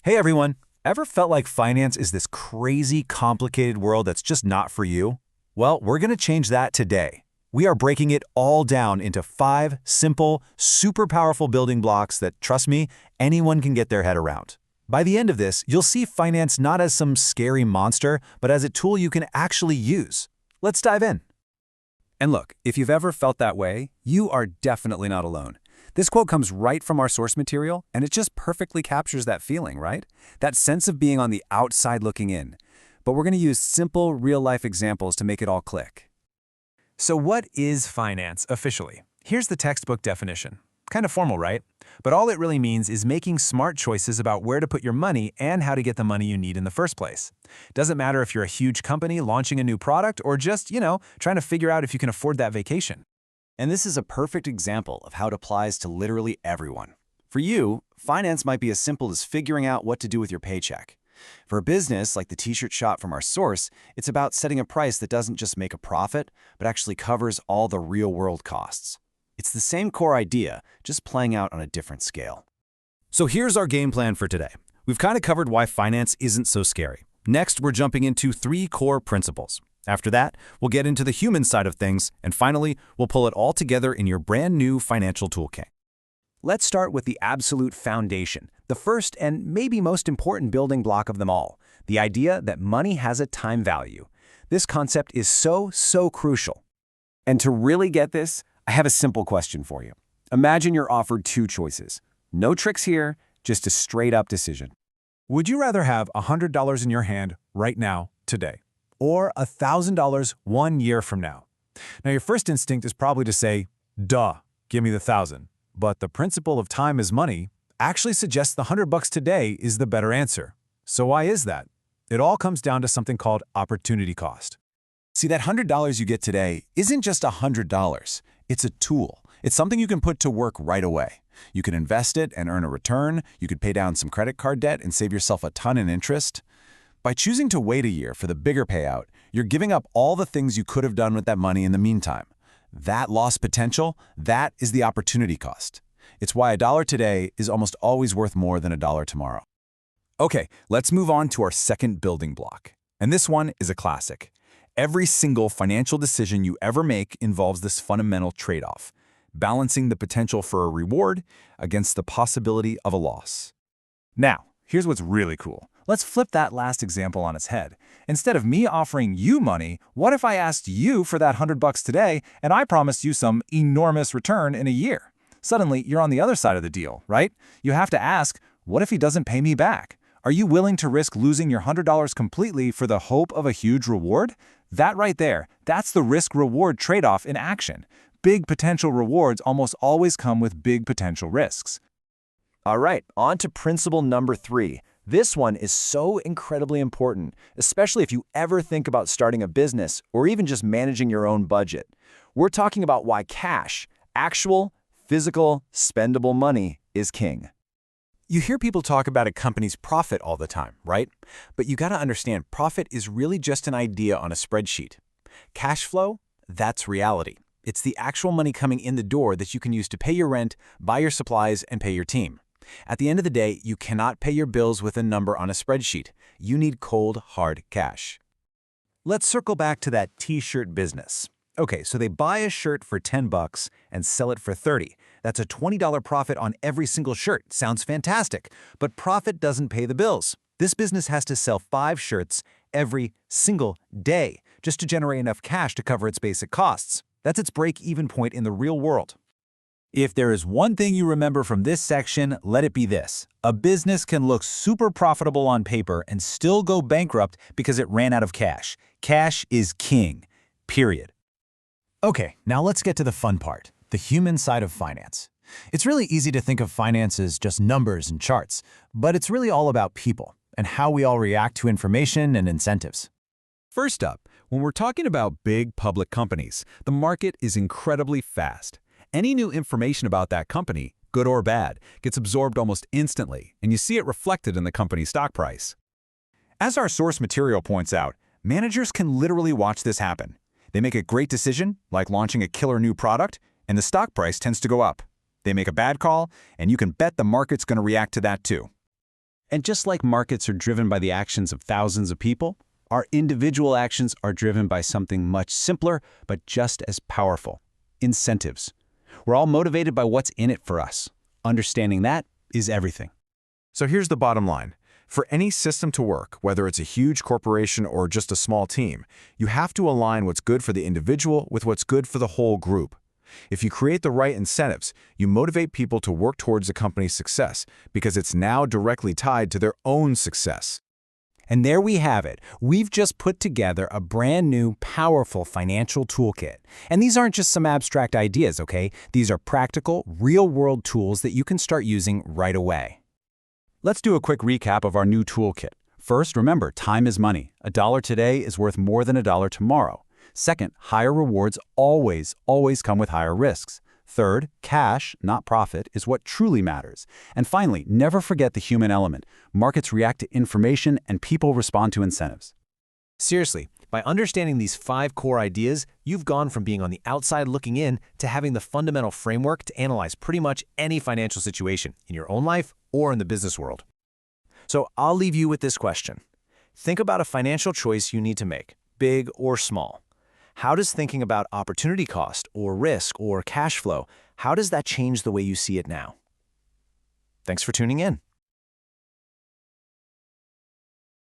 Hey everyone, ever felt like finance is this crazy, complicated world that's just not for you? Well, we're going to change that today. We are breaking it all down into 5 simple, super powerful building blocks that, trust me, anyone can get their head around. By the end of this, you'll see finance not as some scary monster, but as a tool you can actually use. Let's dive in. And look, if you've ever felt that way, you are definitely not alone. This quote comes right from our source material, and it just perfectly captures that feeling, right? That sense of being on the outside looking in. But we're going to use simple, real-life examples to make it all click. So what is finance officially? Here's the textbook definition. Kind of formal, right? But all it really means is making smart choices about where to put your money and how to get the money you need in the first place. Doesn't matter if you're a huge company launching a new product or just, trying to figure out if you can afford that vacation. And this is a perfect example of how it applies to literally everyone. For you, finance might be as simple as figuring out what to do with your paycheck. For a business like the t-shirt shop from our source, it's about setting a price that doesn't just make a profit, but actually covers all the real-world costs. It's the same core idea, just playing out on a different scale. So here's our game plan for today. We've kind of covered why finance isn't so scary. Next, we're jumping into 3 core principles. After that, we'll get into the human side of things, and finally, we'll pull it all together in your brand new financial toolkit. Let's start with the absolute foundation, the first and maybe most important building block of them all, the idea that money has a time value. This concept is so crucial. And to really get this, I have a simple question for you. Imagine you're offered 2 choices. No tricks here, just a straight-up decision. Would you rather have $100 in your hand right now, today, or $1,000 1 year from now? Now, your first instinct is probably to say, duh, give me the 1,000. But the principle of time is money actually suggests the $100 today is the better answer. So why is that? It all comes down to something called opportunity cost. See, that $100 you get today isn't just $100. It's a tool. It's something you can put to work right away. You can invest it and earn a return. You could pay down some credit card debt and save yourself a ton in interest. By choosing to wait a year for the bigger payout, you're giving up all the things you could have done with that money in the meantime. That lost potential, that is the opportunity cost. It's why $1 today is almost always worth more than $1 tomorrow. Okay, let's move on to our second building block. And this one is a classic. Every single financial decision you ever make involves this fundamental trade-off, balancing the potential for a reward against the possibility of a loss. Now, here's what's really cool. Let's flip that last example on its head. Instead of me offering you money, what if I asked you for that $100 today and I promised you some enormous return in a year? Suddenly, you're on the other side of the deal, right? You have to ask, what if he doesn't pay me back? Are you willing to risk losing your $100 completely for the hope of a huge reward? That right there, that's the risk-reward trade-off in action. Big potential rewards almost always come with big potential risks. All right, on to principle number 3. This one is so incredibly important, especially if you ever think about starting a business or even just managing your own budget. We're talking about why cash, actual, physical, spendable money, is king. You hear people talk about a company's profit all the time, right? But you gotta understand, profit is really just an idea on a spreadsheet. Cash flow, that's reality. It's the actual money coming in the door that you can use to pay your rent, buy your supplies, and pay your team. At the end of the day, you cannot pay your bills with a number on a spreadsheet. You need cold, hard cash. Let's circle back to that t-shirt business. Okay, so they buy a shirt for $10 and sell it for $30. That's a $20 profit on every single shirt. Sounds fantastic, but profit doesn't pay the bills. This business has to sell 5 shirts every single day just to generate enough cash to cover its basic costs. That's its break-even point in the real world. If there is one thing you remember from this section, let it be this. A business can look super profitable on paper and still go bankrupt because it ran out of cash. Cash is king, period. Okay, now let's get to the fun part, the human side of finance. It's really easy to think of finance as just numbers and charts, but it's really all about people and how we all react to information and incentives. First up, when we're talking about big public companies, the market is incredibly fast. Any new information about that company, good or bad, gets absorbed almost instantly, and you see it reflected in the company's stock price. As our source material points out, managers can literally watch this happen. They make a great decision, like launching a killer new product, and the stock price tends to go up. They make a bad call, and you can bet the market's going to react to that too. And just like markets are driven by the actions of thousands of people, our individual actions are driven by something much simpler, but just as powerful: incentives. We're all motivated by what's in it for us. Understanding that is everything. So here's the bottom line. For any system to work, whether it's a huge corporation or just a small team, you have to align what's good for the individual with what's good for the whole group. If you create the right incentives, you motivate people to work towards the company's success because it's now directly tied to their own success. And there we have it. We've just put together a brand new, powerful financial toolkit. And these aren't just some abstract ideas, okay? These are practical, real-world tools that you can start using right away. Let's do a quick recap of our new toolkit. First, remember, time is money. $1 today is worth more than $1 tomorrow. Second, higher rewards always come with higher risks. Third, cash, not profit, is what truly matters. And finally, never forget the human element. Markets react to information and people respond to incentives. Seriously, by understanding these 5 core ideas, you've gone from being on the outside looking in to having the fundamental framework to analyze pretty much any financial situation in your own life or in the business world. So I'll leave you with this question. Think about a financial choice you need to make, big or small. How does thinking about opportunity cost or risk or cash flow, how does that change the way you see it now? Thanks for tuning in.